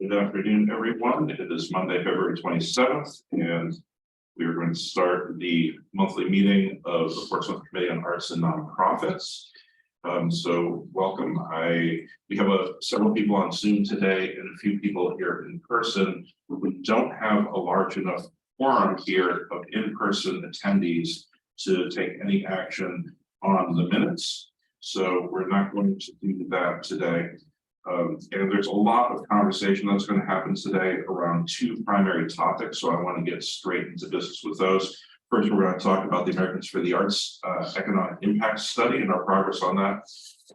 Good afternoon, everyone. It is Monday, February 27th, and we are going to start the monthly meeting of the Portsmouth Committee on Arts and Nonprofits. So welcome. We have several people on Zoom today and a few people here in person. We don't have a large enough quorum here of in-person attendees to take any action on the minutes. So we're not going to do that today. And there's a lot of conversation that's going to happen today around two primary topics. So I want to get straight into business with those. First, we're going to talk about the Americans for the Arts Economic Impact Study and our progress on that.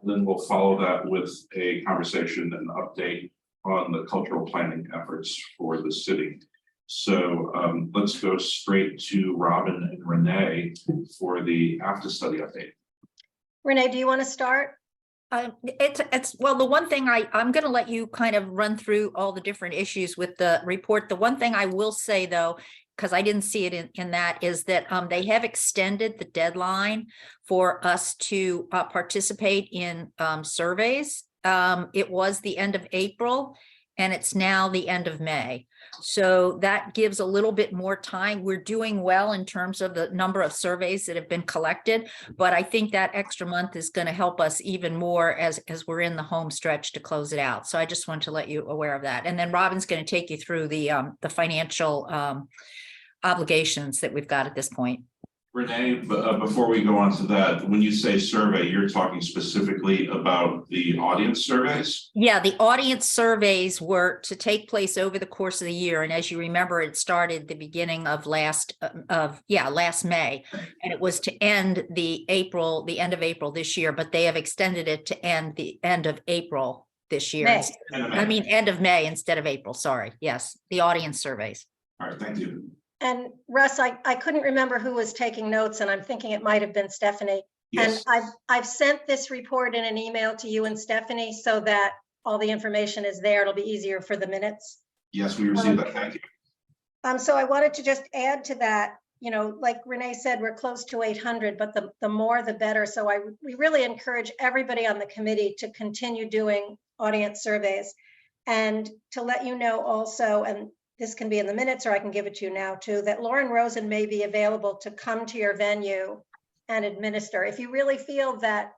And then we'll follow that with a conversation and update on the cultural planning efforts for the city. So let's go straight to Robin and Renee for the AFTA study update. Renee, do you want to start? Well, the one thing I'm going to let you kind of run through all the different issues with the report. The one thing I will say, though, because I didn't see it in that, is that they have extended the deadline for us to participate in surveys. It was the end of April, and it's now the end of May. So that gives a little bit more time. We're doing well in terms of the number of surveys that have been collected, but I think that extra month is going to help us even more as we're in the home stretch to close it out. So I just want to let you aware of that. And then Robin's going to take you through the financial obligations that we've got at this point. Renee, before we go on to that, when you say survey, you're talking specifically about the audience surveys? Yeah, the audience surveys were to take place over the course of the year. And as you remember, it started the beginning of last May, and it was to end the end of April this year, but they have extended it to end the end of April this year. End of May instead of April, sorry. Yes, the audience surveys. All right, thank you. And Russ, I couldn't remember who was taking notes, and I'm thinking it might have been Stephanie. Yes. And I've sent this report in an email to you and Stephanie so that all the information is there. It'll be easier for the minutes. Yes, we received that. Thank you. So I wanted to just add to that, you know, like Renee said, we're close to 800, but the more the better. So we really encourage everybody on the committee to continue doing audience surveys. And to let you know also, and this can be in the minutes or I can give it to you now too, that Lauren Rosen may be available to come to your venue and administer. If you really feel that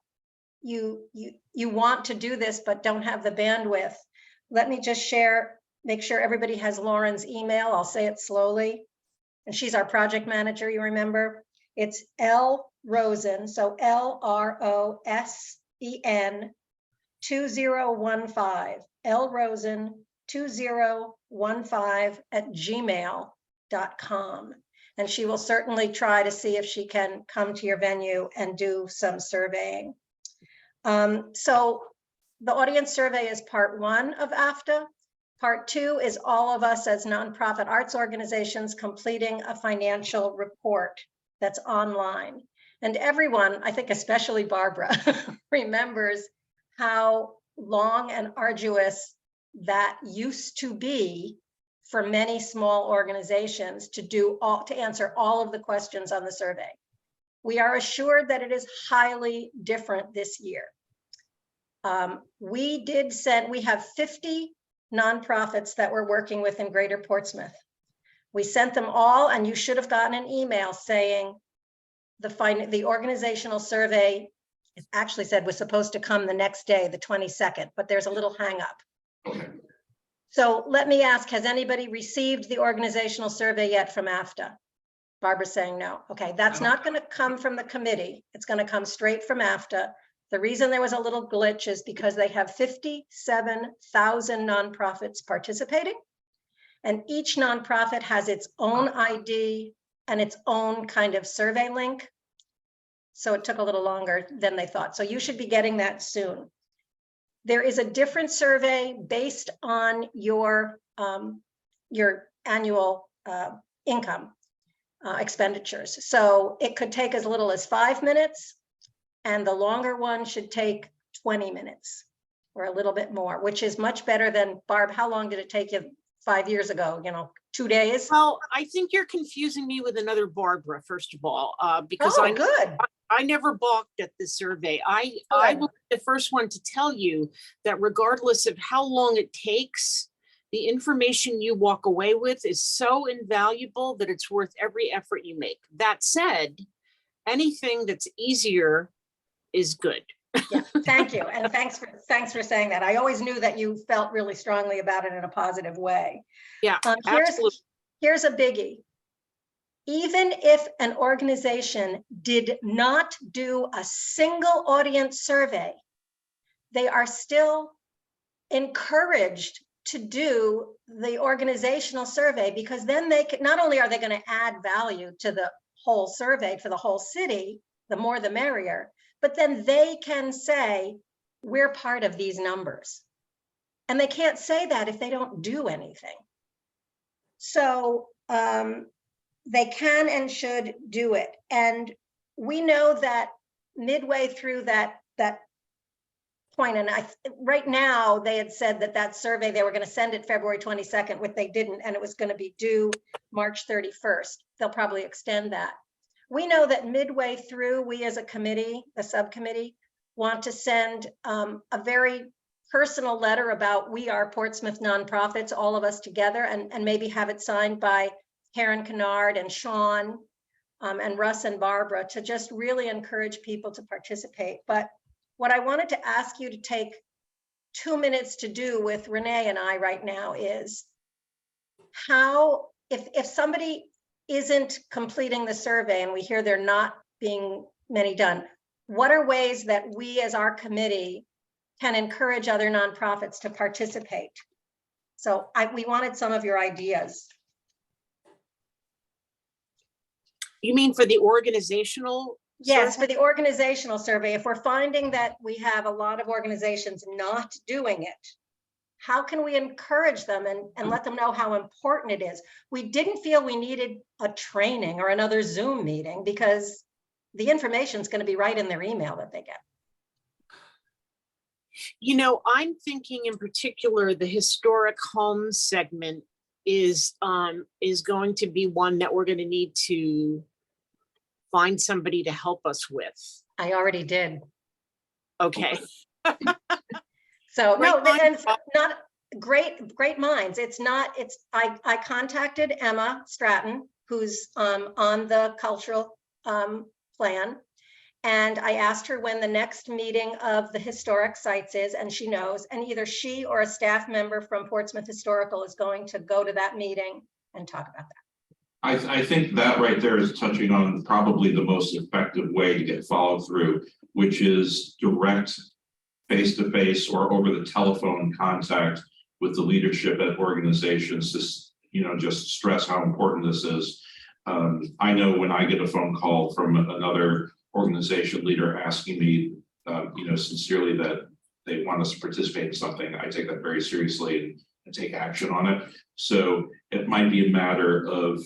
you want to do this but don't have the bandwidth, let me just make sure everybody has Lauren's email. I'll say it slowly. And she's our project manager, you remember. It's L Rosen, so LROSEN 2015, L Rosen 2015@gmail.com. And she will certainly try to see if she can come to your venue and do some surveying. So the audience survey is part one of AFTA. Part two is all of us as nonprofit arts organizations completing a financial report that's online. And everyone, I think especially Barbara, remembers how long and arduous that used to be for many small organizations to answer all of the questions on the survey. We are assured that it is highly different this year. We have 50 nonprofits that we're working with in Greater Portsmouth. We sent them all, and you should have gotten an email saying the organizational survey, it actually said was supposed to come the next day, the 22nd, but there's a little hang up. Okay. So let me ask, has anybody received the organizational survey yet from AFTA? Barbara's saying no. Okay, that's not going to come from the committee. It's going to come straight from AFTA. The reason there was a little glitch is because they have 57,000 nonprofits participating, and each nonprofit has its own ID and its own kind of survey link. So it took a little longer than they thought. So you should be getting that soon. There is a different survey based on your annual income expenditures. So it could take as little as 5 minutes, and the longer one should take 20 minutes or a little bit more, which is much better than, Barb, how long did it take you 5 years ago? 2 days? Well, I think you're confusing me with another Barbara, first of all, because I never balked at the survey. I will be the first one to tell you that regardless of how long it takes the information you walk away with is so invaluable that it's worth every effort you make. That said, anything that's easier is good. Yeah, thank you. And thanks for saying that. I always knew that you felt really strongly about it in a positive way. Yeah, absolutely. Here's a biggie. Even if an organization did not do a single audience survey, they are still encouraged to do the organizational survey, because then they can, not only are they going to add value to the whole survey for the whole city, the more the merrier, but then they can say, we're part of these numbers. And they can't say that if they don't do anything. So they can and should do it. And we know that midway through that point, and right now they had said that survey, they were going to send it February 22nd, which they didn't, and it was going to be due March 31st. They'll probably extend that. We know that midway through, we as a committee, the subcommittee, want to send a very personal letter about we are Portsmouth nonprofits, all of us together, and maybe have it signed by Karen Kennard and Sean and Russ and Barbara, to just really encourage people to participate. But what I wanted to ask you to take 2 minutes to do with Renee and I right now is how, if somebody isn't completing the survey and we hear they're not being many done, what are ways that we as our committee can encourage other nonprofits to participate? So we wanted some of your ideas. You mean for the organizational? Yes, for the organizational survey. If we're finding that we have a lot of organizations not doing it, how can we encourage them and let them know how important it is? We didn't feel we needed a training or another Zoom meeting, because the information is going to be right in their email that they get. You know, I'm thinking in particular, the historic homes segment is going to be one that we're going to need to find somebody to help us with. I already did. Okay. So no, it's not great minds. I contacted Emma Stratton, who's on the cultural plan. And I asked her when the next meeting of the historic sites is, and she knows, and either she or a staff member from Portsmouth Historical is going to go to that meeting and talk about that. I think that right there is touching on probably the most effective way to get follow through, which is direct face-to-face or over the telephone contact with the leadership at organizations to, just stress how important this is. I know when I get a phone call from another organization leader asking me, sincerely that they want us to participate in something, I take that very seriously and take action on it. So it might be a matter of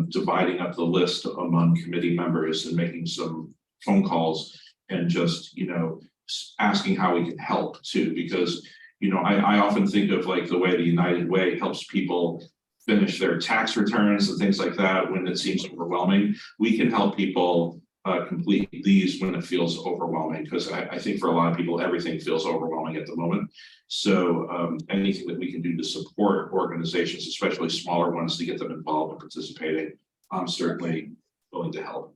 dividing up the list among committee members and making some phone calls and just, asking how we can help too, because, I often think of like the way the United Way helps people finish their tax returns and things like that when it seems overwhelming. We can help people complete these when it feels overwhelming, because I think for a lot of people, everything feels overwhelming at the moment. So anything that we can do to support organizations, especially smaller ones, to get them involved and participating, I'm certainly willing to help.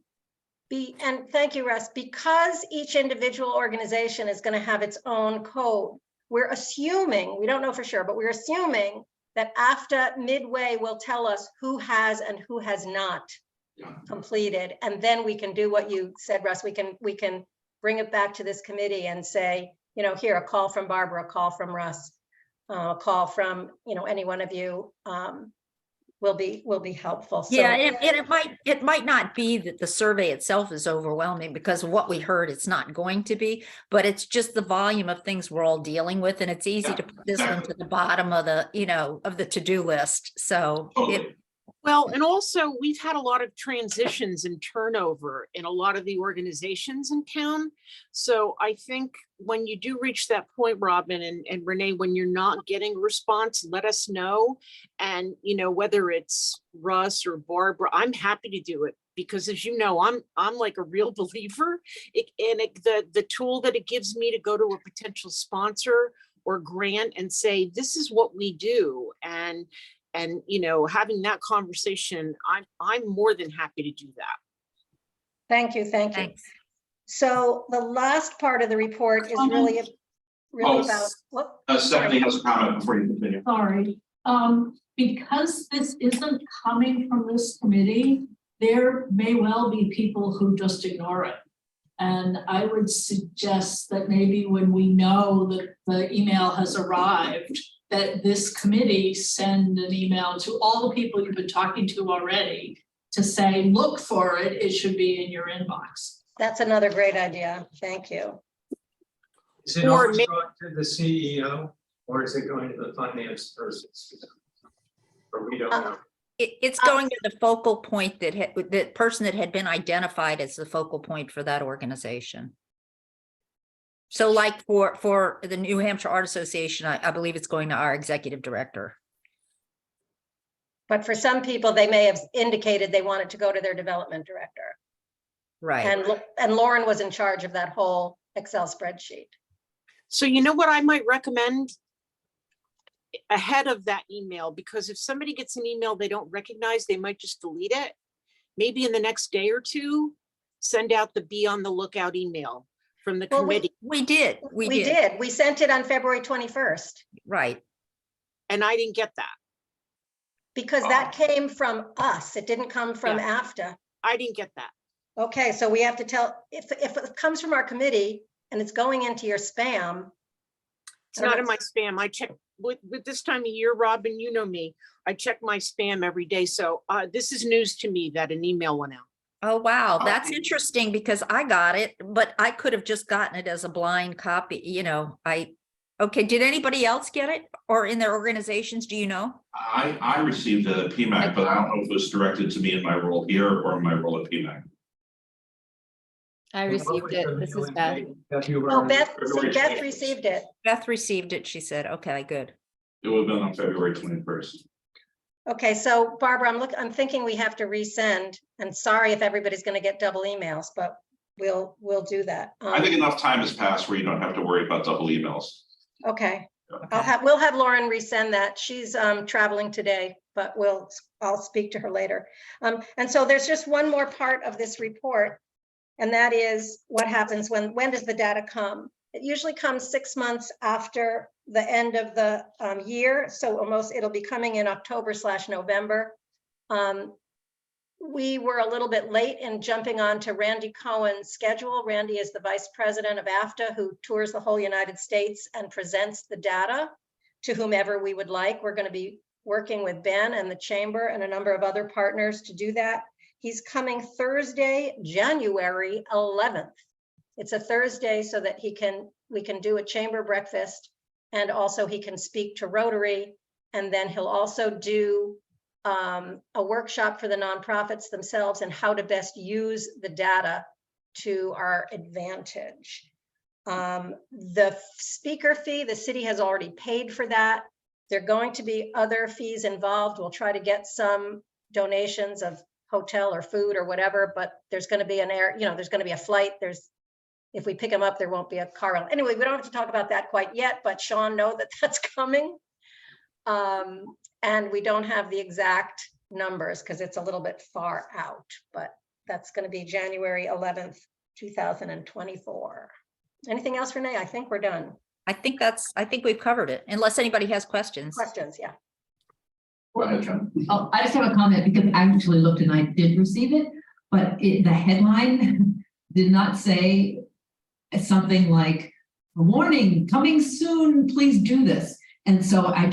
And thank you, Russ. Because each individual organization is going to have its own code, we're assuming, we don't know for sure, but we're assuming that after midway will tell us who has and who has not completed, and then we can do what you said, Russ. We can bring it back to this committee and say, here, a call from Barbara, a call from Russ, a call from any one of you will be helpful. So, yeah, and it might not be that the survey itself is overwhelming, because of what we heard, it's not going to be, but it's just the volume of things we're all dealing with, and it's easy to put this one to the bottom of the of the to-do list. So Totally. Well, and also we've had a lot of transitions and turnover in a lot of the organizations in town. So I think when you do reach that point, Robin and Renee, when you're not getting a response, let us know. And, whether it's Russ or Barbara, I'm happy to do it, because as you know, I'm like a real believer. The tool that it gives me to go to a potential sponsor or grant and say, this is what we do. And, you know, having that conversation, I'm more than happy to do that. Thank you, thank you. Thanks. So the last part of the report is really Oh, about, what? Stephanie has a comment before you continue. Sorry, because this isn't coming from this committee, there may well be people who just ignore it. And I would suggest that maybe when we know that the email has arrived, that this committee send an email to all the people you've been talking to already to say, look for it, it should be in your inbox. That's another great idea. Thank you. Is it Or always may- going to the CEO or is it going to the finance person? Or we don't know. It's going to the focal point that person that had been identified as the focal point for that organization. So like for the New Hampshire Art Association, I believe it's going to our executive director. But for some people, they may have indicated they wanted to go to their development director. Right. And Lauren was in charge of that whole Excel spreadsheet. So you know what I might recommend ahead of that email, because if somebody gets an email they don't recognize, they might just delete it. Maybe in the next day or two, send out the be on the lookout email from the Well, committee. We did. We did. We sent it on February 21st Right. And I didn't get that. because that came from us. It didn't come from Yeah. AFTA. I didn't get that. Okay, so we have to tell, if it comes from our committee and it's going into your spam. It's not in my spam. I check with this time of year, Robin, you know me. I check my spam every day. So this is news to me that an email went out. Oh, wow. That's Okay. interesting because I got it, but I could have just gotten it as a blind copy, you know, okay, did anybody else get it or in their organizations? Do you know? I received a PMAC, but I don't know if it was directed to me in my role here or in my role at PMAC. I received it. This is Beth. Oh, Beth received it. Beth received it. She said, okay, good. It would have been on February 21st. Okay, so Barbara, I'm thinking we have to resend, and sorry if everybody's gonna get double emails, but we'll do that. I think enough time has passed where you don't have to worry about double emails. Okay, Okay. we'll have Lauren resend that. She's traveling today, but I'll speak to her later. And so there's just one more part of this report, and that is what happens when does the data come? It usually comes 6 months after the end of the year, so it'll be coming in October/November. We were a little bit late in jumping on to Randy Cohen's schedule. Randy is the vice president of AFTA who tours the whole United States and presents the data to whomever we would like. We're going to be working with Ben and the Chamber and a number of other partners to do that. He's coming Thursday, January 11th. It's a Thursday so that we can do a chamber breakfast, and also he can speak to Rotary, and then he'll also do a workshop for the nonprofits themselves and how to best use the data to our advantage. The speaker fee, the city has already paid for that. There are going to be other fees involved. We'll try to get some donations of hotel or food or whatever, but there's going to be there's going to be a flight. If we pick them up, there won't be a car. Anyway, we don't have to talk about that quite yet, but Sean know that that's coming. And we don't have the exact numbers because it's a little bit far out, but that's going to be January 11th, 2024. Anything else, Renee? I think we're done. I think we've covered it, unless anybody has questions. Questions, yeah. Go ahead, Jen. Oh, I just have a comment because I actually looked and I did receive it, but the headline did not say something like, warning, coming soon, please do this. And so I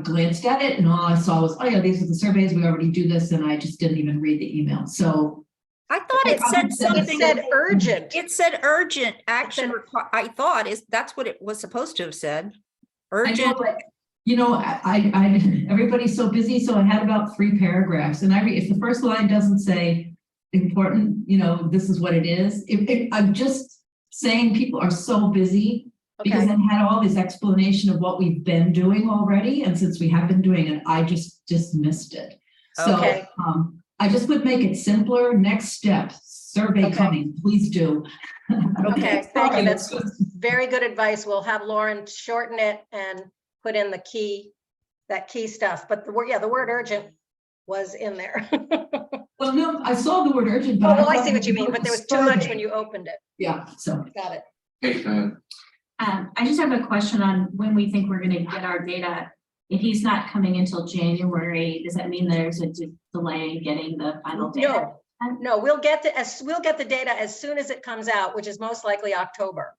glanced at it and all I saw was, oh yeah, these are the surveys, we already do this. And I just didn't even read the email. So I thought it said something. It said urgent. It said urgent action. I thought that's what it was supposed to have said. Urgent. I everybody's so busy. So I had about 3 paragraphs and if the first line doesn't say important, this is what it is. I'm just saying people are so busy. Because Okay. I had all this explanation of what we've been doing already. And since we have been doing it, I just missed it. So Okay. I just would make it simpler. Next step, survey Okay. coming, please do. Okay, thank you. Sorry. That's very good advice. We'll have Lauren shorten it and put in the key, that key stuff. But the word, yeah, the word urgent was in there. Well, no, I saw the word urgent, but. Oh, I thought see what you it mean, was but there was too much survey. when you opened it. Yeah, so. Got it. Hey, go ahead. I just have a question on when we think we're gonna get our data. If he's not coming until January, does that mean there's a delay in getting the final data? No, we'll get the data as soon as it comes out, which is most likely October.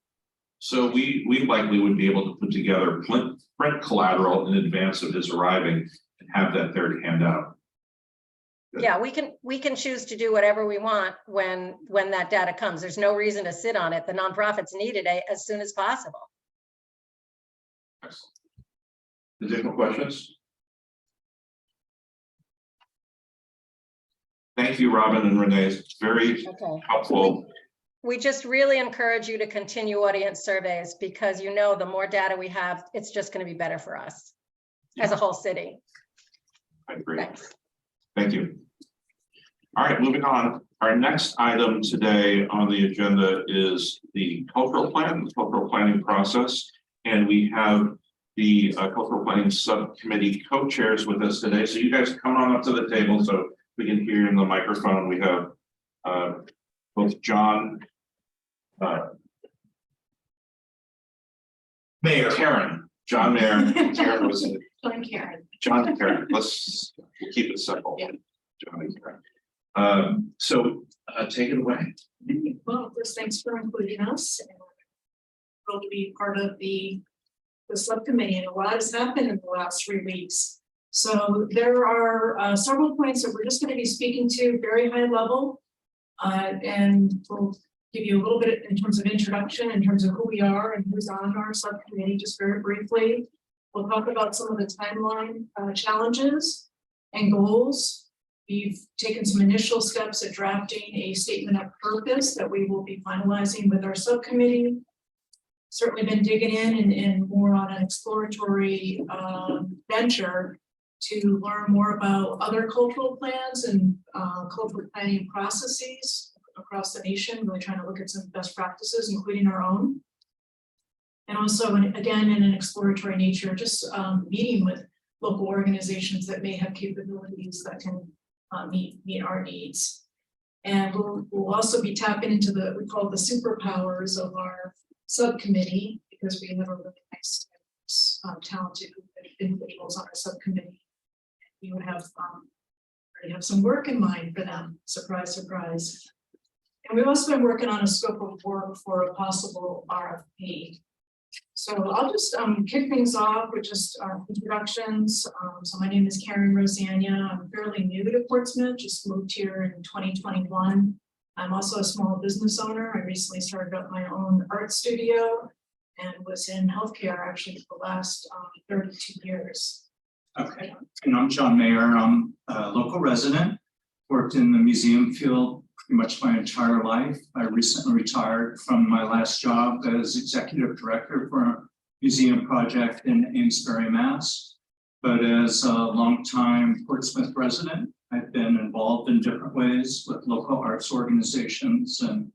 So we likely would be able to put together print collateral in advance of his arriving and have that there to hand out. Yeah, we can choose to do whatever we want when that data comes. There's no reason to sit on it. The nonprofits need it as soon as possible. Excellent. Additional questions? Thank you, Robin and Renee. It's very Okay. helpful. We just really encourage you to continue audience surveys because you know the more data we have, it's just going to be better for us as a whole city. I agree. Thanks. Thank you. All right, moving on. Our next item today on the agenda is the cultural plan, the cultural planning process. And we have the cultural planning subcommittee co-chairs with us today. So you guys come on up to the table so we can hear you in the microphone. We have both John Mayor. Karen, John Mayer, Karen was it? I'm Karen. John and Karen. We'll keep it simple. Yeah. John and Karen. So take it away. Well, first, thanks for including us. And we're thrilled to be part of the subcommittee, and a lot has happened in the last 3 weeks. So there are several points that we're just going to be speaking to very high level. And we'll give you a little bit in terms of introduction, in terms of who we are and who's on our subcommittee, just very briefly. We'll talk about some of the timeline challenges and goals. We've taken some initial steps at drafting a statement of purpose that we will be finalizing with our subcommittee. Certainly been digging in and more on an exploratory venture to learn more about other cultural plans and cultural planning processes across the nation, really trying to look at some best practices, including our own. And also, again, in an exploratory nature, just meeting with local organizations that may have capabilities that can meet our needs. And we'll also be tapping into we call it the superpowers of our subcommittee, because we have a really nice, talented group of individuals on our subcommittee. We would have already have some work in mind for them. Surprise, surprise. And we've also been working on a scope of work for a possible RFP. So I'll just kick things off with just introductions. So my name is Karen Rosania. I'm fairly new to Portsmouth, just moved here in 2021. I'm also a small business owner. I recently started up my own art studio and was in healthcare actually for the last 32 years. Okay, and I'm John Mayer. I'm a local resident, worked in the museum field pretty much my entire life. I recently retired from my last job as executive director for a museum project in Amesbury, Mass. But as a longtime Portsmouth resident, I've been involved in different ways with local arts organizations and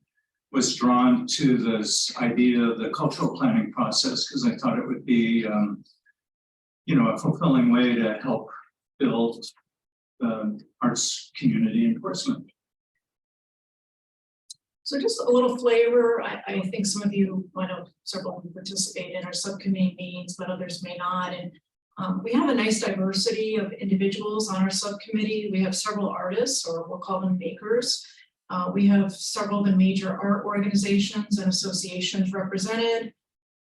was drawn to this idea of the cultural planning process because I thought it would be, a fulfilling way to help build the arts community in Portsmouth. So just a little flavor. I think some of you might have several who participate in our subcommittee meetings, but others may not. And we have a nice diversity of individuals on our subcommittee. We have several artists, or we'll call them makers. We have several of the major art organizations and associations represented.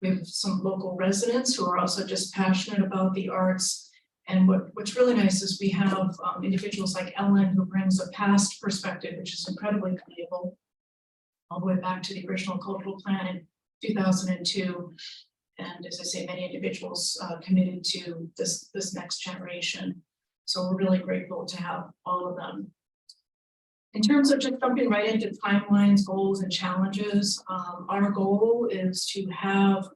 We have some local residents who are also just passionate about the arts. And what's really nice is we have individuals like Ellen, who brings a past perspective, which is incredibly valuable, all the way back to the original cultural plan in 2002. And as I say, many individuals committed to this next generation. So we're really grateful to have all of them. In terms of just jumping right into timelines, goals, and challenges, our goal is to have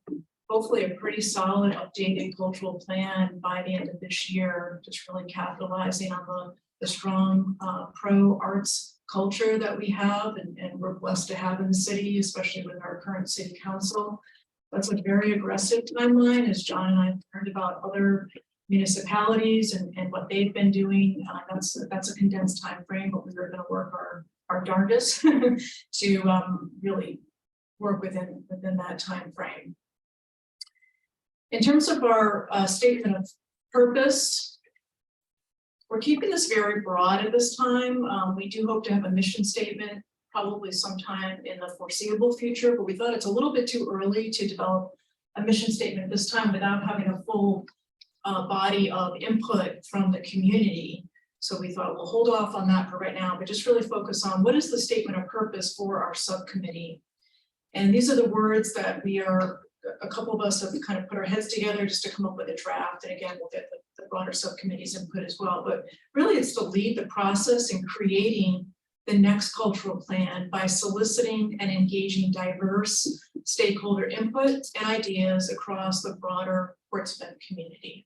hopefully a pretty solid updated cultural plan by the end of this year, just really capitalizing on the strong pro-arts culture that we have and we're blessed to have in the city, especially with our current city council. That's a very aggressive timeline, as John and I have learned about other municipalities and what they've been doing. That's a condensed time frame, but we are going to work our darndest to really work within that time frame. In terms of our statement of purpose, we're keeping this very broad at this time. We do hope to have a mission statement probably sometime in the foreseeable future, but we thought it's a little bit too early to develop a mission statement this time without having a full body of input from the community. So we thought we'll hold off on that for right now, but just really focus on what is the statement of purpose for our subcommittee. And these are the words that a couple of us have kind of put our heads together just to come up with a draft. And again, we'll get the broader subcommittee's input as well. But really it's to lead the process in creating the next cultural plan by soliciting and engaging diverse stakeholder input and ideas across the broader Portsmouth community.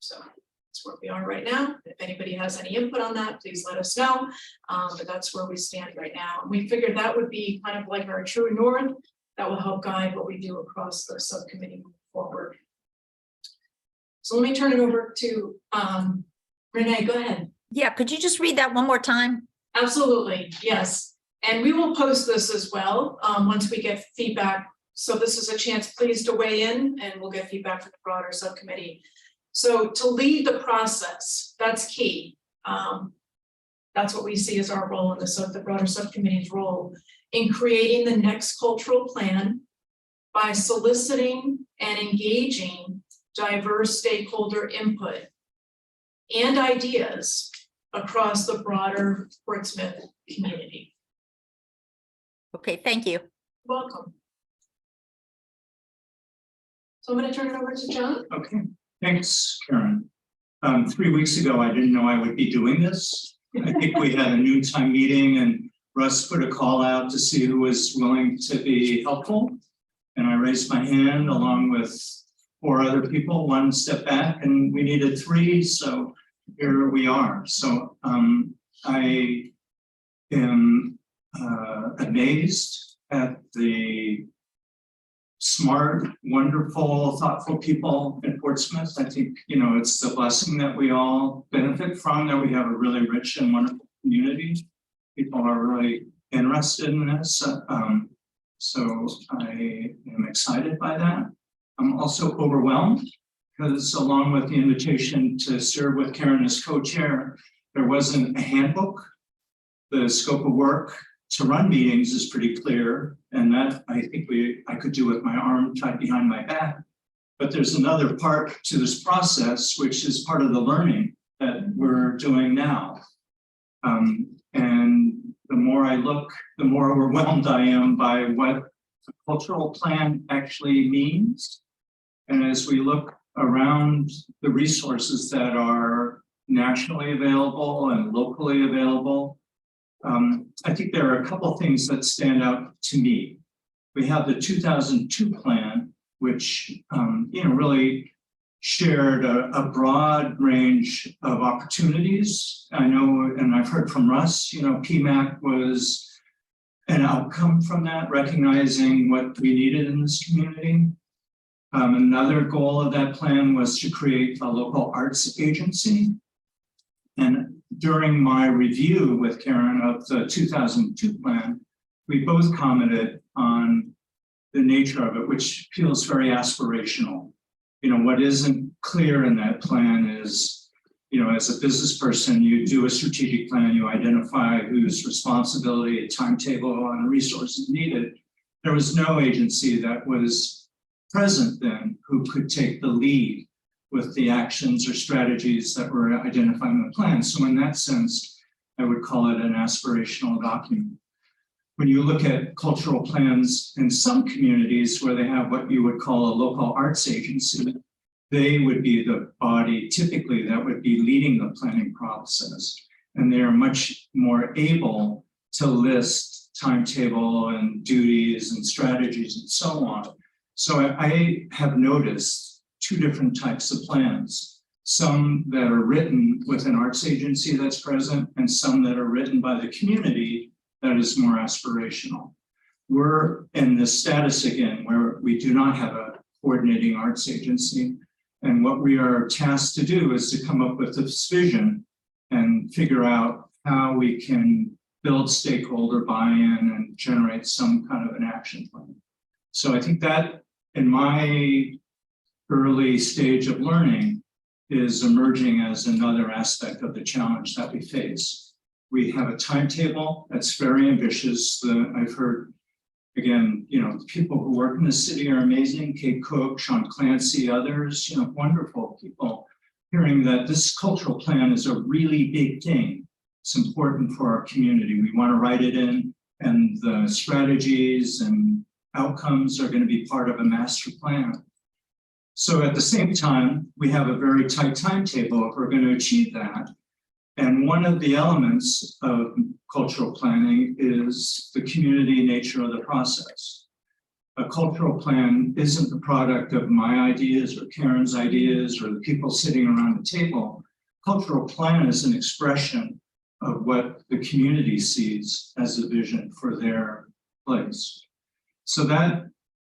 So that's where we are right now. If anybody has any input on that, please let us know. But that's where we stand right now. We figured that would be kind of like our true north that will help guide what we do across the subcommittee moving forward. So let me turn it over to Renee, go ahead. Yeah, could you just read that one more time? Absolutely, yes. And we will post this as well once we get feedback. So this is a chance, please, to weigh in and we'll get feedback from the broader subcommittee. So to lead the process, that's key. That's what we see as our role in the broader subcommittee's role in creating the next cultural plan by soliciting and engaging diverse stakeholder input and ideas across the broader Portsmouth community. Okay, thank you. Welcome. So I'm going to turn it over to John. Okay, thanks, Karen. 3 weeks ago, I didn't know I would be doing this. I think we had a noontime meeting and Russ put a call out to see who was willing to be helpful. And I raised my hand along with 4 other people, 1 step back, and we needed 3. So here we are. So I am amazed at the smart, wonderful, thoughtful people in Portsmouth. I think, it's the blessing that we all benefit from, that we have a really rich and wonderful community. People are really interested in this. So I am excited by that. I'm also overwhelmed because along with the invitation to serve with Karen as co-chair, there wasn't a handbook. The scope of work to run meetings is pretty clear, and that I think I could do with my arm tied behind my back. But there's another part to this process, which is part of the learning that we're doing now. And the more I look, the more overwhelmed I am by what a cultural plan actually means. And as we look around the resources that are nationally available and locally available, I think there are a couple of things that stand out to me. We have the 2002 plan, which really shared a broad range of opportunities. I know, and I've heard from Russ, PMAC was an outcome from that, recognizing what we needed in this community. Another goal of that plan was to create a local arts agency. And during my review with Karen of the 2002 plan, we both commented on the nature of it, which feels very aspirational. What isn't clear in that plan is, as a business person, you do a strategic plan, you identify whose responsibility, a timetable, and resources needed. There was no agency that was present then who could take the lead with the actions or strategies that were identified in the plan. So in that sense, I would call it an aspirational document. When you look at cultural plans in some communities where they have what you would call a local arts agency, they would be the body typically that would be leading the planning process. And they are much more able to list timetable and duties and strategies and so on. So I have noticed 2 different types of plans. some that are written with an arts agency that's present, and some that are written by the community that is more aspirational. We're in this status again where we do not have a coordinating arts agency. And what we are tasked to do is to come up with this vision and figure out how we can build stakeholder buy-in and generate some kind of an action plan. So I think that in my early stage of learning is emerging as another aspect of the challenge that we face. We have a timetable that's very ambitious. I've heard, again, the people who work in the city are amazing. Kate Cook, Sean Clancy, others, wonderful people. Hearing that this cultural plan is a really big thing. It's important for our community. We want to write it in, and the strategies and outcomes are going to be part of a master plan. So at the same time, we have a very tight timetable if we're going to achieve that. And one of the elements of cultural planning is the community nature of the process. A cultural plan isn't the product of my ideas or Karen's ideas or the people sitting around the table. Cultural plan is an expression of what the community sees as a vision for their place. So that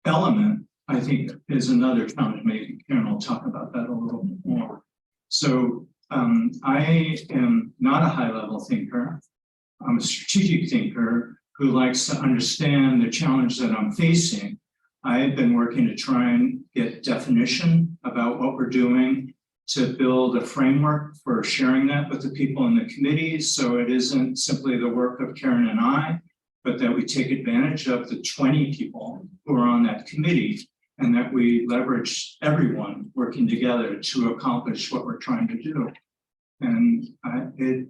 element, I think, is another challenge. Maybe Karen will talk about that a little bit more. So I am not a high-level thinker. I'm a strategic thinker who likes to understand the challenge that I'm facing. I've been working to try and get definition about what we're doing, to build a framework for sharing that with the people in the committees. So it isn't simply the work of Karen and I, but that we take advantage of the 20 people who are on that committee, and that we leverage everyone working together to accomplish what we're trying to do. And it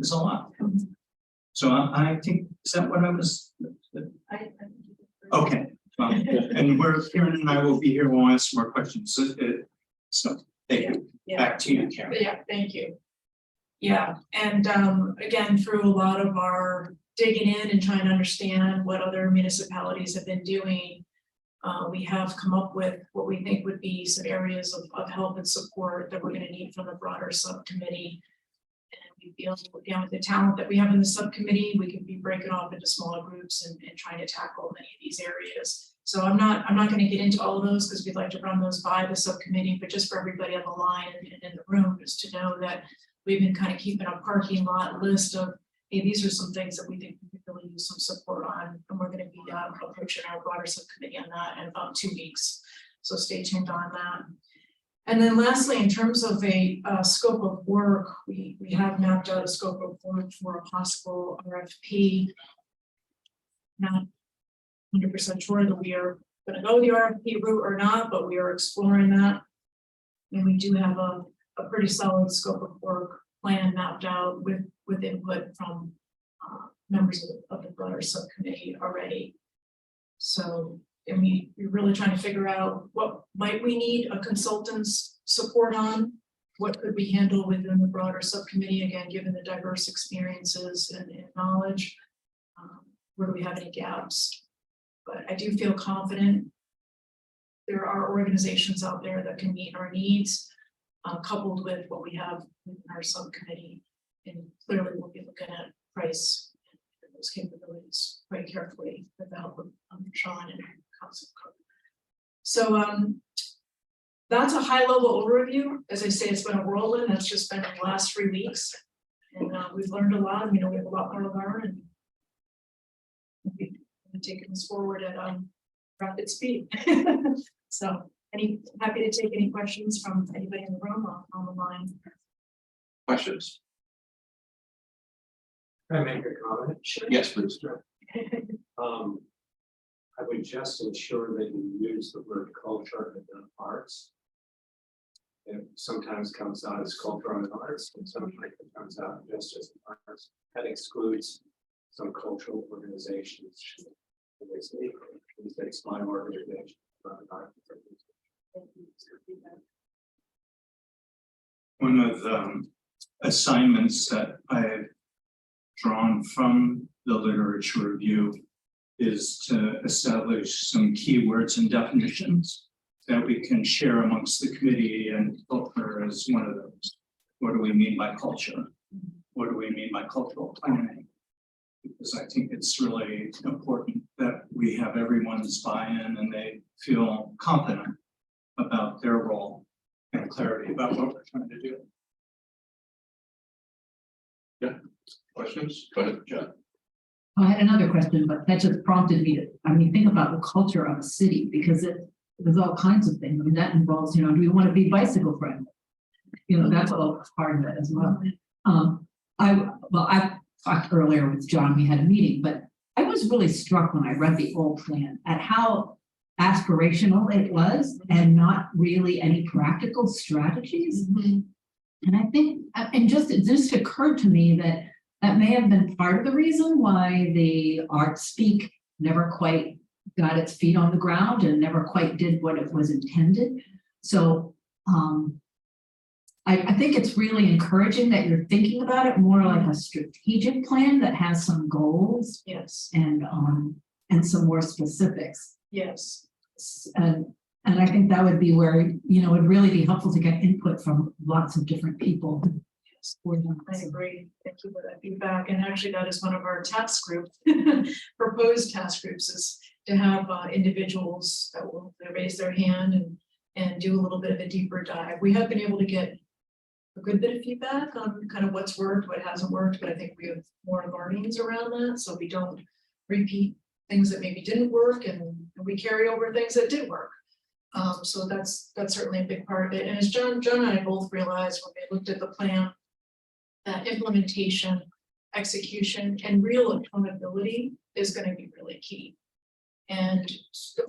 is a lot. So I think, is that what I was? Okay. And Karen and I will be here. We'll answer more questions. So thank you. Back to you, Karen. Yeah, thank you. Yeah, and again, through a lot of our digging in and trying to understand what other municipalities have been doing, we have come up with what we think would be some areas of help and support that we're going to need from the broader subcommittee. And we feel, again, with the talent that we have in the subcommittee, we can be breaking off into smaller groups and trying to tackle many of these areas. So I'm not going to get into all of those because we'd like to run those by the subcommittee, but just for everybody on the line and in the room, just to know that we've been kind of keeping a parking lot list of, hey, these are some things that we think we could really use some support on, and we're going to be approaching our broader subcommittee on that in about 2 weeks. So stay tuned on that. And then lastly, in terms of a scope of work, we have mapped out a scope of work for a possible RFP. Not 100% sure that we are going to go the RFP route or not, but we are exploring that. And we do have a pretty solid scope of work plan mapped out with input from members of the broader subcommittee already. So, and we're really trying to figure out what might we need a consultant's support on, what could we handle within the broader subcommittee, again, given the diverse experiences and knowledge, where do we have any gaps? But I do feel confident there are organizations out there that can meet our needs, coupled with what we have in our subcommittee. And clearly we'll be looking at price and those capabilities quite carefully with the help of Sean and Council Cook. So that's a high level overview. As I say, it's been a whirlwind. That's just been the last 3 weeks. And we've learned a lot. We have a lot more to learn, and we've taken this forward at rapid speed. So happy to take any questions from anybody in the room or on the line. Questions? Can I make a comment? Sure. Yes, please. I would just ensure that you use the word culture and not arts. It sometimes comes out as culture and arts, and sometimes it comes out just as arts. That excludes some cultural organizations. It's my organization. One of the assignments that I've drawn from the literature review is to establish some keywords and definitions that we can share amongst the committee, and culture is one of those. What do we mean by culture? What do we mean by cultural planning? Because I think it's really important that we have everyone's buy-in and they feel confident about their role and clarity about what we're trying to do. Questions? Go ahead, John. I had another question, but that just prompted me to, I mean, think about the culture of a city, because there's all kinds of things. I mean, that involves, do we want to be bicycle friendly? That's all part of it as well. I talked earlier with John, we had a meeting, but I was really struck when I read the old plan at how aspirational it was and not really any practical strategies. And I think, and it just occurred to me that may have been part of the reason why the Arts Speak never quite got its feet on the ground and never quite did what it was intended. So I think it's really encouraging that you're thinking about it more like a strategic plan that has some goals Yes, and some more specifics. yes. And I think that would be where, it'd really be helpful to get input from lots of different people. I agree. Thank you for that feedback. And actually, that is one of our task group, proposed task groups, is to have individuals that will raise their hand and do a little bit of a deeper dive. We have been able to get a good bit of feedback on kind of what's worked, what hasn't worked, but I think we have more learnings around that, so we don't repeat things that maybe didn't work, and we carry over things that did work. So that's certainly a big part of it. And as John and I both realized when we looked at the plan, that implementation, execution, and real accountability is going to be really key. And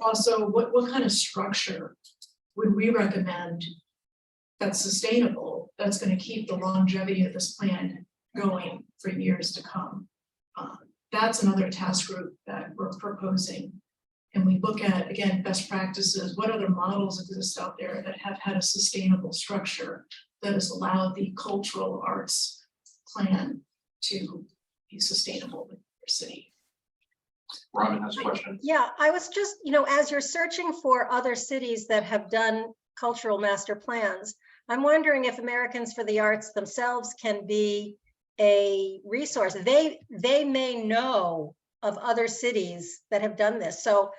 also, what kind of structure would we recommend that's sustainable, that's going to keep the longevity of this plan going for years to come? That's another task group that we're proposing. And we look at, again, best practices, what other models exist out there that have had a sustainable structure that has allowed the cultural arts plan to be sustainable in your city. Robin has a question. Yeah, I was just, as you're searching for other cities that have done cultural master plans, I'm wondering if Americans for the Arts themselves can be a resource. They may know of other cities that have done this. So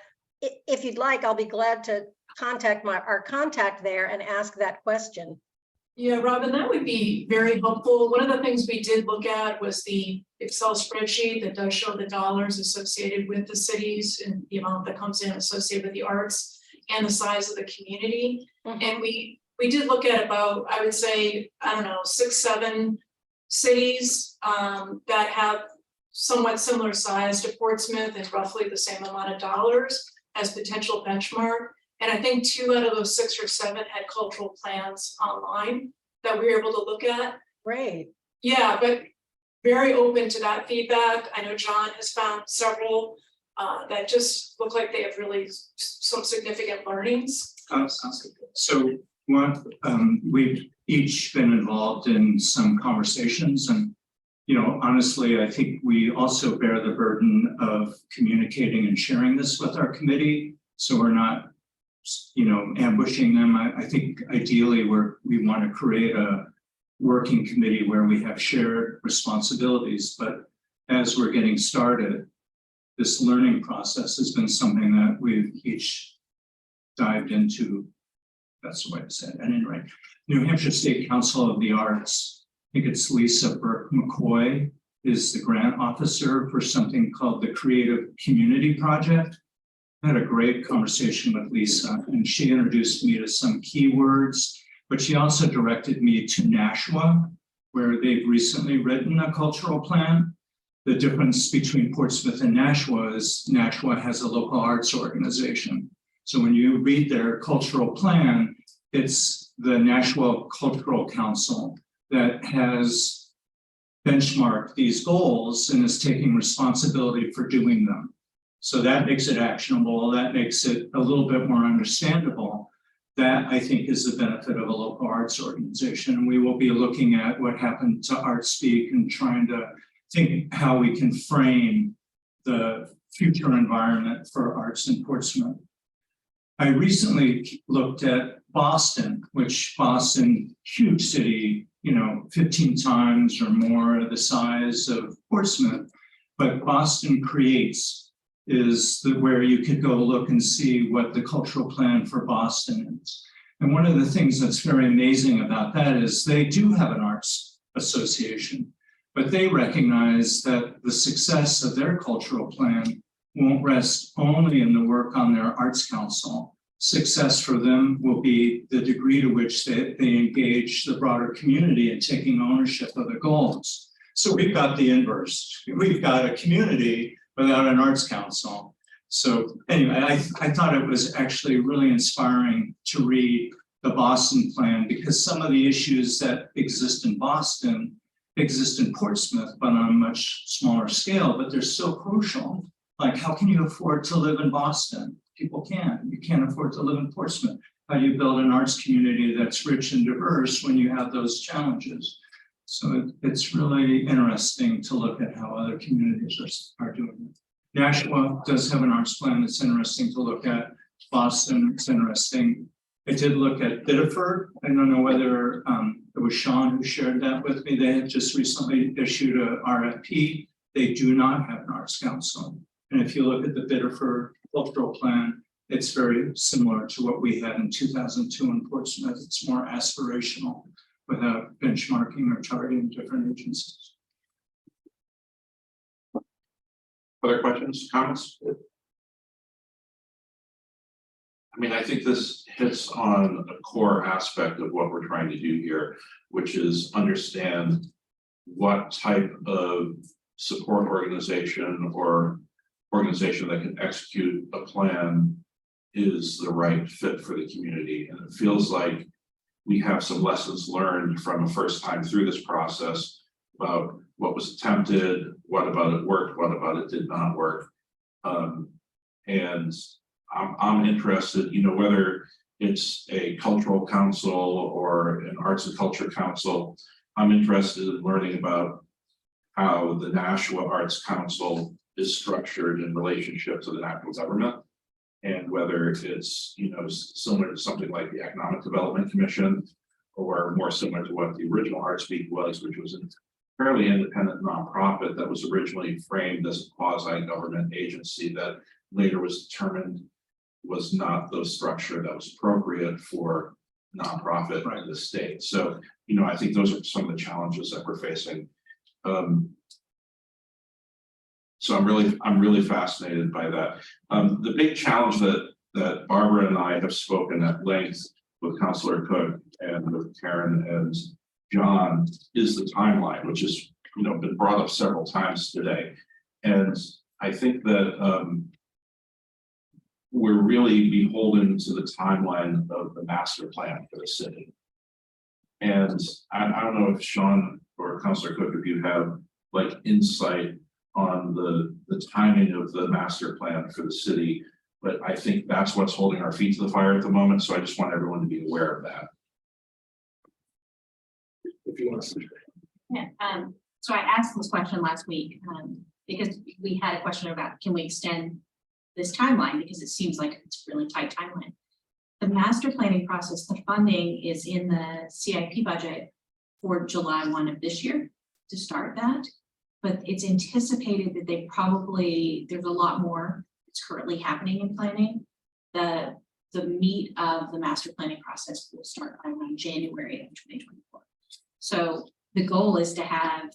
if you'd like, I'll be glad to contact our contact there and ask that question. Yeah, Robin, that would be very helpful. One of the things we did look at was the Excel spreadsheet that does show the dollars associated with the cities and the amount that comes in associated with the arts and the size of the community. And we did look at about, I would say, 6, 7 cities that have somewhat similar size to Portsmouth and roughly the same amount of dollars as potential benchmark. And I think 2 out of those 6 or 7 had cultural plans online that we were able to look at. Great. Yeah, but very open to that feedback. I know John has found several that just look like they have really some significant learnings. So we've each been involved in some conversations, and honestly, I think we also bear the burden of communicating and sharing this with our committee. So we're not ambushing them. I think ideally we want to create a working committee where we have shared responsibilities, but as we're getting started, this learning process has been something that we've each dived into. That's the way to say it. At any rate, New Hampshire State Council of the Arts, I think it's Lisa Burke McCoy, is the grant officer for something called the Creative Community Project. I had a great conversation with Lisa, and she introduced me to some keywords, but she also directed me to Nashua, where they've recently written a cultural plan. The difference between Portsmouth and Nashua is Nashua has a local arts organization. So when you read their cultural plan, it's the Nashua Cultural Council that has benchmarked these goals and is taking responsibility for doing them. So that makes it actionable. That makes it a little bit more understandable. That, I think, is the benefit of a local arts organization. And we will be looking at what happened to Arts Speak and trying to think how we can frame the future environment for arts in Portsmouth. I recently looked at Boston, which Boston, huge city, 15 times or more the size of Portsmouth. But Boston Creates is where you could go look and see what the cultural plan for Boston is. And one of the things that's very amazing about that is they do have an arts association, but they recognize that the success of their cultural plan won't rest only in the work on their arts council. Success for them will be the degree to which they engage the broader community in taking ownership of the goals. So we've got the inverse. We've got a community without an arts council. So anyway, I thought it was actually really inspiring to read the Boston plan, because some of the issues that exist in Boston exist in Portsmouth, but on a much smaller scale, but they're so crucial. Like, how can you afford to live in Boston? People can't. You can't afford to live in Portsmouth. How do you build an arts community that's rich and diverse when you have those challenges? So it's really interesting to look at how other communities are doing it. Nashua does have an arts plan that's interesting to look at. Boston, it's interesting. I did look at Biddeford. I don't know whether it was Sean who shared that with me. They had just recently issued a RFP. They do not have an arts council. And if you look at the Biddeford cultural plan, it's very similar to what we had in 2002 in Portsmouth. It's more aspirational without benchmarking or targeting different agencies. Other questions, comments? I mean, I think this hits on a core aspect of what we're trying to do here, which is understand what type of support organization or organization that can execute a plan is the right fit for the community. And it feels like we have some lessons learned from a first time through this process about what was attempted, what about it worked, what about it did not work. And I'm interested, whether it's a cultural council or an arts and culture council, I'm interested in learning about how the Nashua Arts Council is structured in relationship to the national government, and whether it's, similar to something like the Economic Development Commission, or more similar to what the original Arts Week was, which was a fairly independent nonprofit that was originally framed as a quasi-government agency that later was determined was not the structure that was appropriate for nonprofit in the state. So, I think those are some of the challenges that we're facing. So I'm really fascinated by that. The big challenge that Barbara and I have spoken at length with Councilor Cook and with Karen and John is the timeline, which has been brought up several times today. And I think that we're really beholden to the timeline of the master plan for the city. And I don't know if Sean or Councilor Cook, if you have insight on the timing of the master plan for the city, but I think that's what's holding our feet to the fire at the moment. So I just want everyone to be aware of that. If you want to. Yeah, so I asked this question last week, because we had a question about, can we extend this timeline, because it seems like it's a really tight timeline. The master planning process, the funding is in the CIP budget for July 1 of this year to start that, but it's anticipated that there's a lot more that's currently happening in planning. The meat of the master planning process will start by around January of 2024. So the goal is to have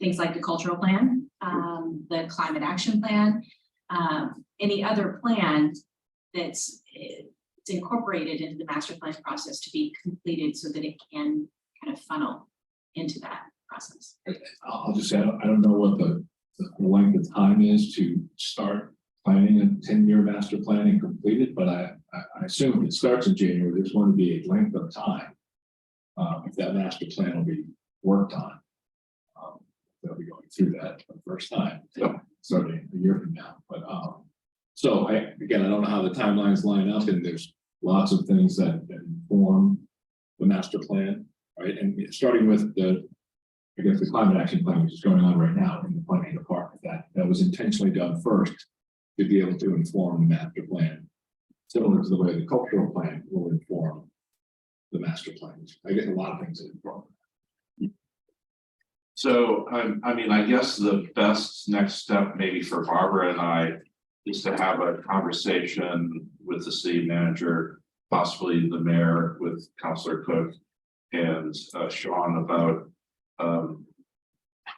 things like the cultural plan, the climate action plan, any other plan that's it's incorporated into the master plan process to be completed so that it can kind of funnel into that process. I'll just say, I don't know what the length of time is to start planning a 10-year master plan and complete it, but I assume if it starts in January, there's going to be a length of time if that master plan will be worked on. They'll be going through that for the first time, starting a year from now. But so I don't know how the timelines line up, and there's lots of things that inform the master plan, right? And starting with the climate action plan, which is going on right now in the planning department, that was intentionally done first to be able to inform the master plan similar to the way the cultural plan will inform the master plan. I get a lot of things that inform. So, I mean, I guess the best next step maybe for Barbara and I is to have a conversation with the city manager, possibly the mayor with Councilor Cook and Sean about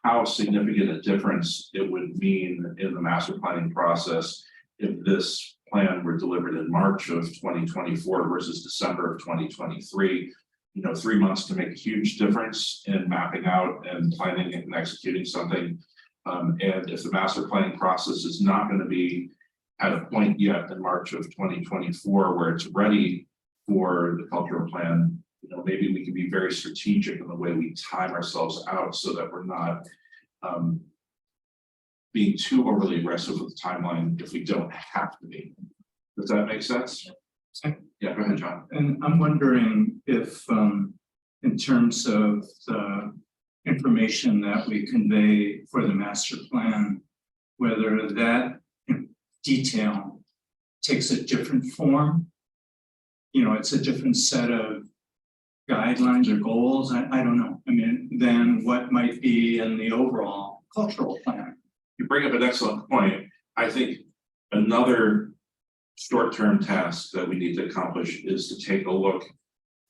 how significant a difference it would mean in the master planning process if this plan were delivered in March of 2024 versus December of 2023. You know, 3 months can make a huge difference in mapping out and planning and executing something. And if the master planning process is not going to be at a point yet in March of 2024 where it's ready for the cultural plan, you know, maybe we can be very strategic in the way we time ourselves out so that we're not being too overly aggressive with the timeline if we don't have to be. Does that make sense? Yeah, go ahead, John. And I'm wondering if, in terms of the information that we convey for the master plan, whether that detail takes a different form. You know, it's a different set of guidelines or goals. I don't know. I mean, than what might be in the overall cultural plan. You bring up an excellent point. I think another short-term task that we need to accomplish is to take a look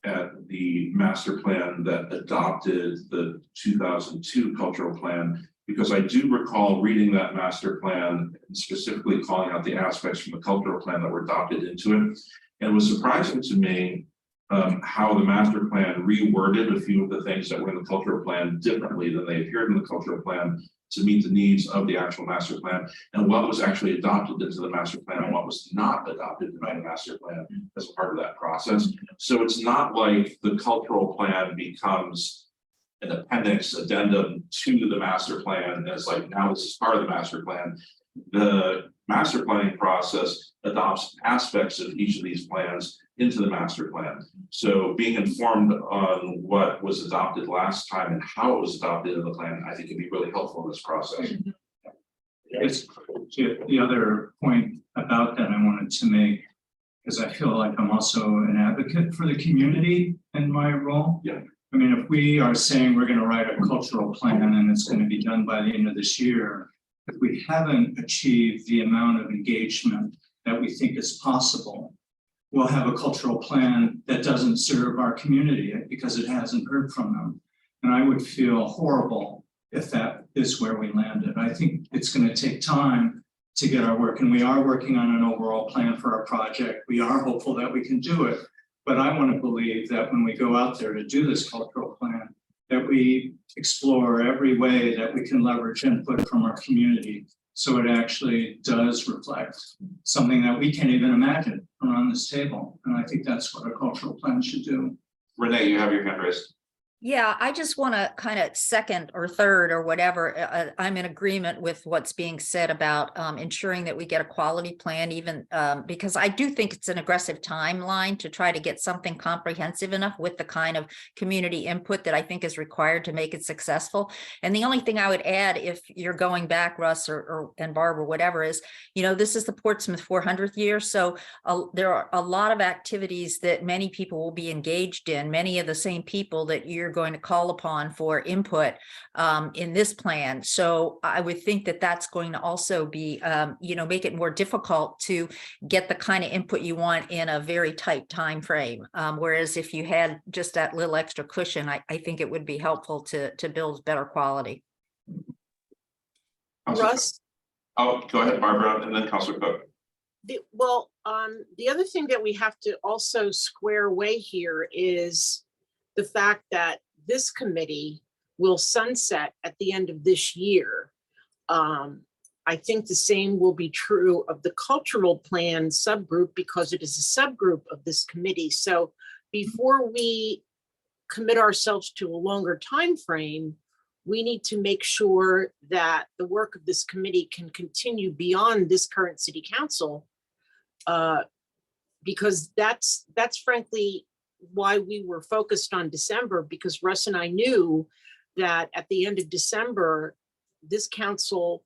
at the master plan that adopted the 2002 cultural plan, because I do recall reading that master plan and specifically calling out the aspects from the cultural plan that were adopted into it. And it was surprising to me how the master plan reworded a few of the things that were in the cultural plan differently than they appeared in the cultural plan to meet the needs of the actual master plan, and what was actually adopted into the master plan and what was not adopted into the master plan as part of that process. So it's not like the cultural plan becomes an appendix addendum to the master plan as like, now this is part of the master plan. The master planning process adopts aspects of each of these plans into the master plan. So being informed on what was adopted last time and how it was adopted in the plan, I think can be really helpful in this process. It's the other point about that I wanted to make, because I feel like I'm also an advocate for the community in my role. Yeah. I mean, if we are saying we're going to write a cultural plan and it's going to be done by the end of this year, if we haven't achieved the amount of engagement that we think is possible, we'll have a cultural plan that doesn't serve our community because it hasn't heard from them. And I would feel horrible if that is where we landed. I think it's going to take time to get our work, and we are working on an overall plan for our project. We are hopeful that we can do it, but I want to believe that when we go out there to do this cultural plan, that we explore every way that we can leverage input from our community so it actually does reflect something that we can't even imagine around this table. And I think that's what a cultural plan should do. Renee, you have your hand raised. Yeah, I just want to kind of second or third or whatever. I'm in agreement with what's being said about ensuring that we get a quality plan, even because I do think it's an aggressive timeline to try to get something comprehensive enough with the kind of community input that I think is required to make it successful. And the only thing I would add, if you're going back, Russ or and Barb or whatever, is, you know, this is the Portsmouth 400th year. So there are a lot of activities that many people will be engaged in, many of the same people that you're going to call upon for input in this plan. So I would think that that's going to also be, you know, make it more difficult to get the kind of input you want in a very tight time frame. Whereas if you had just that little extra cushion, I think it would be helpful to build better quality. Russ? Oh, go ahead, Barbara, and then Councilor Cook. The other thing that we have to also square away here is the fact that this committee will sunset at the end of this year. I think the same will be true of the cultural plan subgroup because it is a subgroup of this committee. So before we commit ourselves to a longer time frame, we need to make sure that the work of this committee can continue beyond this current city council, because that's frankly why we were focused on December, because Russ and I knew that at the end of December, this council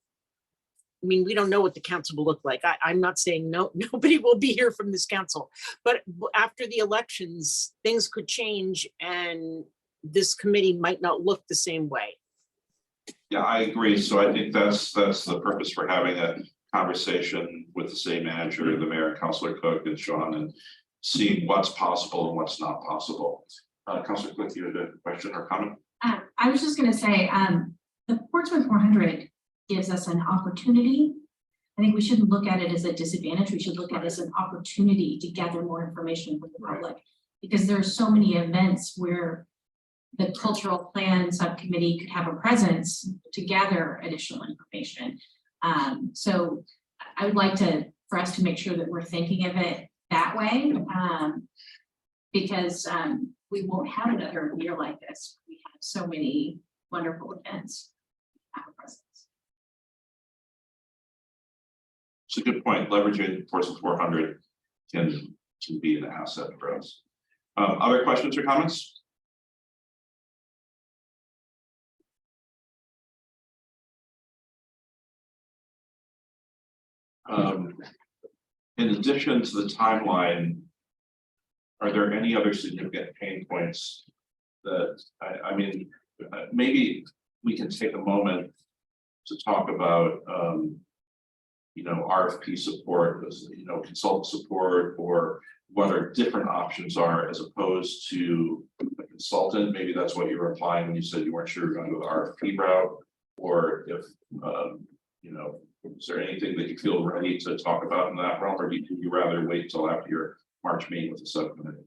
I mean, we don't know what the council will look like. I'm not saying no, nobody will be here from this council. But after the elections, things could change and this committee might not look the same way. Yeah, I agree. So I think that's the purpose for having a conversation with the city manager, the mayor, Councilor Cook and Sean, and seeing what's possible and what's not possible. Councilor Cook, you had a question or comment? I was just gonna say, the Portsmouth 400 gives us an opportunity. I think we shouldn't look at it as a disadvantage. We should look at it as an opportunity to gather more information from the public. Because there are so many events where the cultural plan subcommittee could have a presence to gather additional information. So I would like for us to make sure that we're thinking of it that way. Because we won't have another year like this. We have so many wonderful events. Have a presence. It's a good point. Leveraging Portsmouth 400 can be an asset for us. Other questions or comments? In addition to the timeline, are there any other significant pain points that I mean, maybe we can take a moment to talk about, you know, RFP support, you know, consultant support, or what our different options are as opposed to a consultant. Maybe that's what you were implying when you said you weren't sure you're going to go the RFP route, or if, you know, is there anything that you feel ready to talk about in that realm, or do you rather wait till after your March meeting with the subcommittee?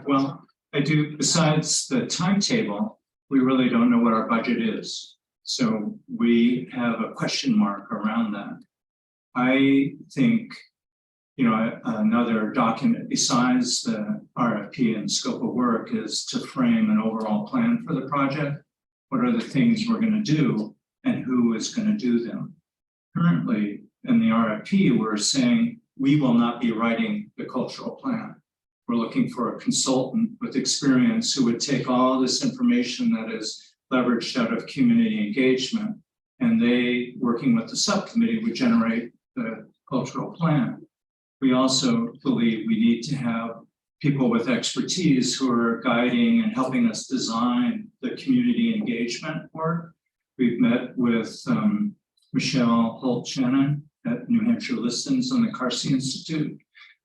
Well, I do, besides the timetable, we really don't know what our budget is. So we have a question mark around that. I think, you know, another document besides the RFP and scope of work is to frame an overall plan for the project. What are the things we're going to do and who is going to do them? Currently in the RFP, we're saying we will not be writing the cultural plan. We're looking for a consultant with experience who would take all this information that is leveraged out of community engagement, and they, working with the subcommittee, would generate the cultural plan. We also believe we need to have people with expertise who are guiding and helping us design the community engagement work. We've met with Michelle Holt-Shannon at New Hampshire Listens on the Carsey Institute.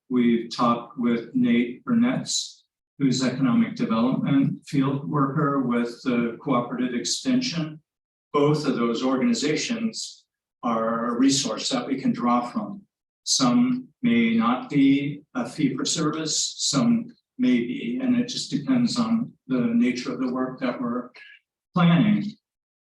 We've talked with Nate Burnett's, who's economic development field worker with the Cooperative Extension. Both of those organizations are a resource that we can draw from. Some may not be a fee for service, some may be, and it just depends on the nature of the work that we're planning.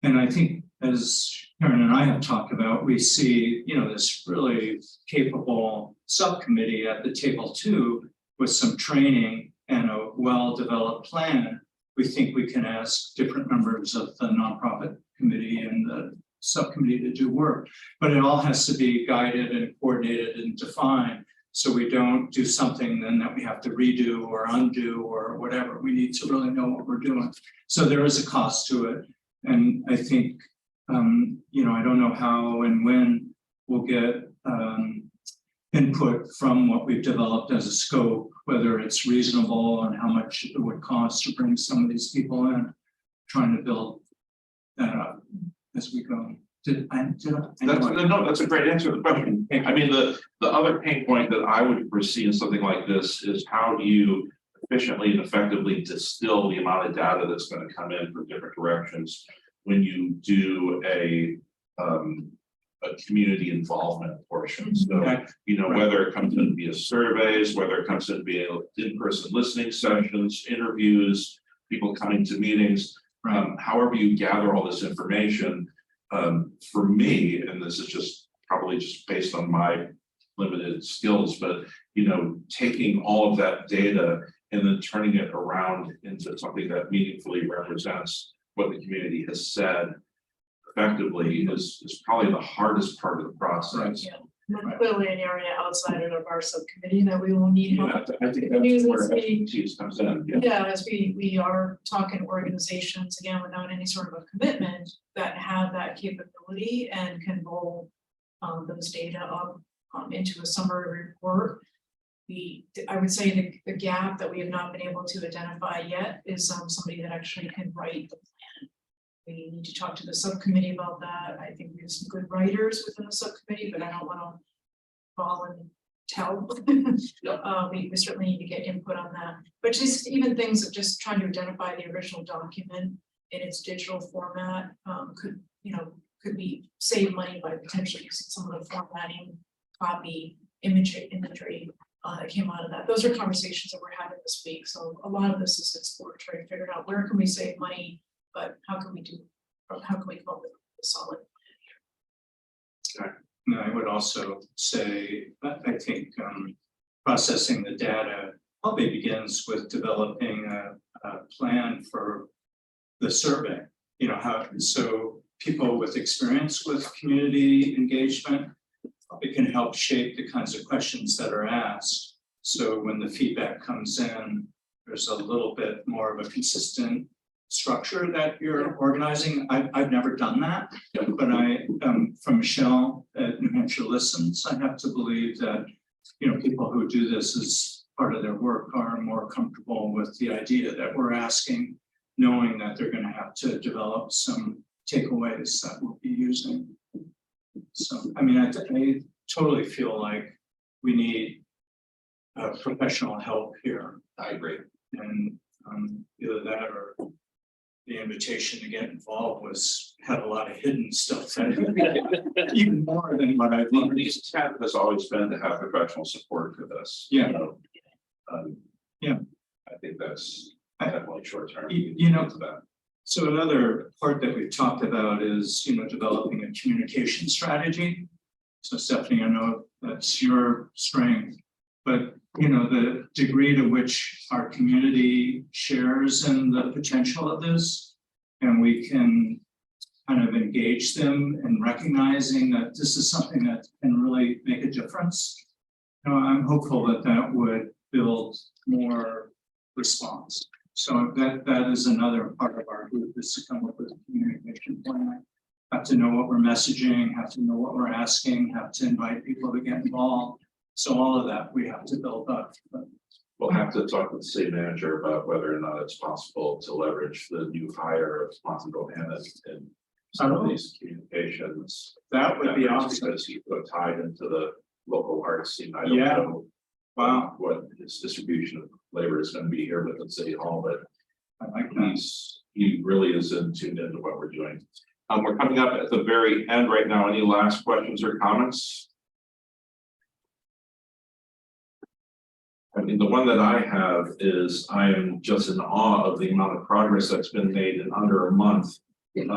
And I think, as Karen and I have talked about, we see, you know, this really capable subcommittee at the table too, with some training and a well-developed plan. We think we can ask different members of the nonprofit committee and the subcommittee to do work, but it all has to be guided and coordinated and defined. So we don't do something then that we have to redo or undo or whatever. We need to really know what we're doing. So there is a cost to it. And I think, you know, I don't know how and when we'll get input from what we've developed as a scope, whether it's reasonable and how much it would cost to bring some of these people in, trying to build that up as we go. That's a great answer to the question. I mean, the other pain point that I would foresee in something like this is how do you efficiently and effectively distill the amount of data that's going to come in from different directions when you do a community involvement portion. So, you know, whether it comes in via surveys, whether it comes in via in-person listening sessions, interviews, people coming to meetings, however you gather all this information, for me, and this is just probably just based on my limited skills, but, you know, taking all of that data and then turning it around into something that meaningfully represents what the community has said effectively is probably the hardest part of the process. That's clearly an area outside of our subcommittee that we will need help. I think Use that's this where be- expertise comes in. Yeah. Yeah, as we are talking to organizations, again, without any sort of a commitment, that have that capability and can roll those data up into a summary report. I would say the gap that we have not been able to identify yet is somebody that actually can write the plan. We need to talk to the subcommittee about that. I think we have some good writers within the subcommittee, but I don't want to call and tell. We certainly need to get input on that, but just even things of just trying to identify the original document in its digital format could be save money by potentially using some of the formatting, copy, imagery that came out of that. Those are conversations that we're having this week. So a lot of this is exploratory, figuring out where can we save money, but how can we come up with a solid plan here. And I would also say, I think processing the data probably begins with developing a plan for the survey. You know, so people with experience with community engagement probably can help shape the kinds of questions that are asked. So when the feedback comes in, there's a little bit more of a consistent structure that you're organizing. I've never done that, but from Michelle at New Hampshire Listens, I have to believe that, people who do this as part of their work are more comfortable with the idea that we're asking, knowing that they're going to have to develop some takeaways that we'll be using. So, I mean, I totally feel like we need professional help here. I agree. And either that or the invitation to get involved had a lot of hidden stuff, even more than what I've The learned. intent has always been to have professional support for this. Yeah. Yeah. I think that's definitely short term. To that. So another part that we've talked about is, developing a communication strategy. So Stephanie, I know that's your strength, but the degree to which our community shares in the potential of this, and we can kind of engage them in recognizing that this is something that can really make a difference. I'm hopeful that that would build more response. So that is another part of our group, is to come up with a communication plan. Have to know what we're messaging, have to know what we're asking, have to invite people to get involved. So all of that we have to build up. We'll have to talk with the city manager about whether or not it's possible to leverage the new hire of Swanson Bohannon in some of these communications. That would be awesome. Because he's tied into the local arts scene. I don't Yeah. know Wow, what his distribution of labor is going to be here within City Hall, but I like that. he really is tuned into what we're doing. We're coming up at the very end right now. Any last questions or comments? I mean, the one that I have is I am just in awe of the amount of progress that's been made in under a month. And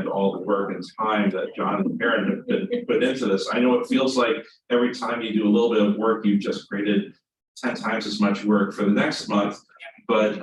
all the work and time that John and Karen have been put into this. I know it feels like every time you do a little bit of work, you've just created 10 times as much work for the next month. But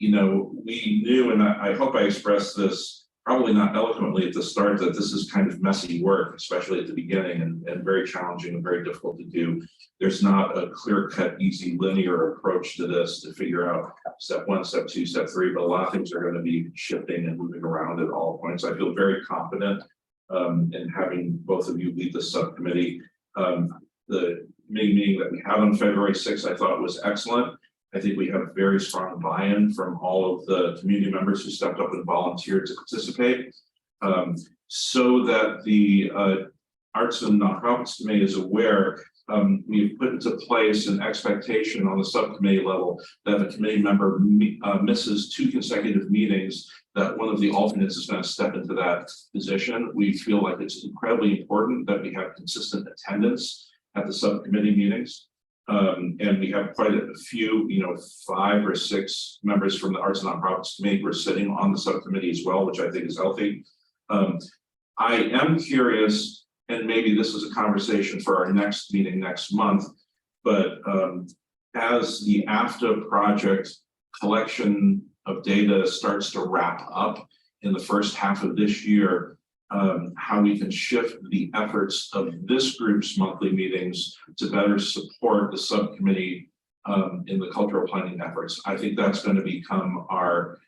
we knew, and I hope I expressed this probably not eloquently at the start, that this is kind of messy work, especially at the beginning, and very challenging and very difficult to do. There's not a clear-cut, easy, linear approach to this to figure out step 1, step 2, step 3, but a lot of things are going to be shifting and moving around at all points. I feel very confident in having both of you lead the subcommittee. The committee meeting that we had on February 6th, I thought was excellent. I think we have very strong buy-in from all of the community members who stepped up and volunteered to participate. So that the Arts and Nonprofits Committee is aware, we've put into place an expectation on the subcommittee level that if a committee member misses 2 consecutive meetings, that one of the alternates is going to step into that position. We feel like it's incredibly important that we have consistent attendance at the subcommittee meetings. And we have quite a few, 5 or 6 members from the Arts and Nonprofits Committee who are sitting on the subcommittee as well, which I think is healthy. I am curious, and maybe this is a conversation for our next meeting next month, but as the AFTA project collection of data starts to wrap up in the first half of this year, how we can shift the efforts of this group's monthly meetings to better support the subcommittee in the cultural planning efforts. I think that's going to become our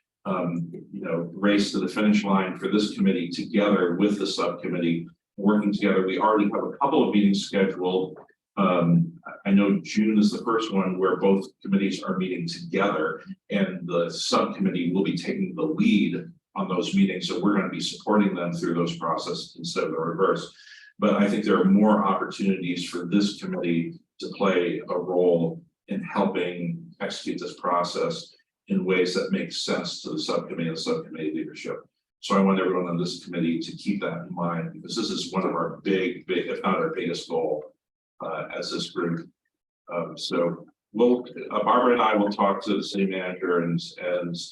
race to the finish line for this committee together with the subcommittee working together. We already have a couple of meetings scheduled. I know June is the first one where both committees are meeting together and the subcommittee will be taking the lead on those meetings. So we're going to be supporting them through those processes instead of the reverse. But I think there are more opportunities for this committee to play a role in helping execute this process in ways that make sense to the subcommittee and subcommittee leadership. So I want everyone on this committee to keep that in mind, because this is one of our big, if not our biggest goal as this group. So we'll, Barbara and I will talk to the city manager and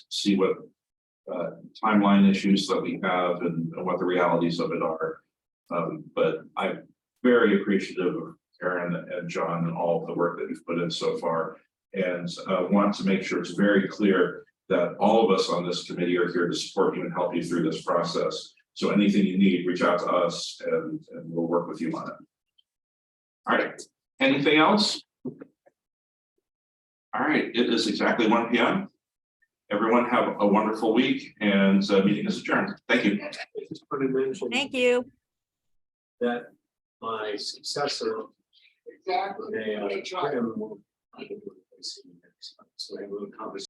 see what timeline issues that we have and what the realities of it are. But I'm very appreciative of Aaron and John and all of the work that you've put in so far, and want to make sure it's very clear that all of us on this committee are here to support you and help you through this process. So anything you need, reach out to us and we'll work with you on it. All right, anything else? All right, it is exactly 1 p.m. Everyone have a wonderful week, and meeting is adjourned. Thank you. I just want to mention Thank you. that my successor. Exactly. So I have a little conversation.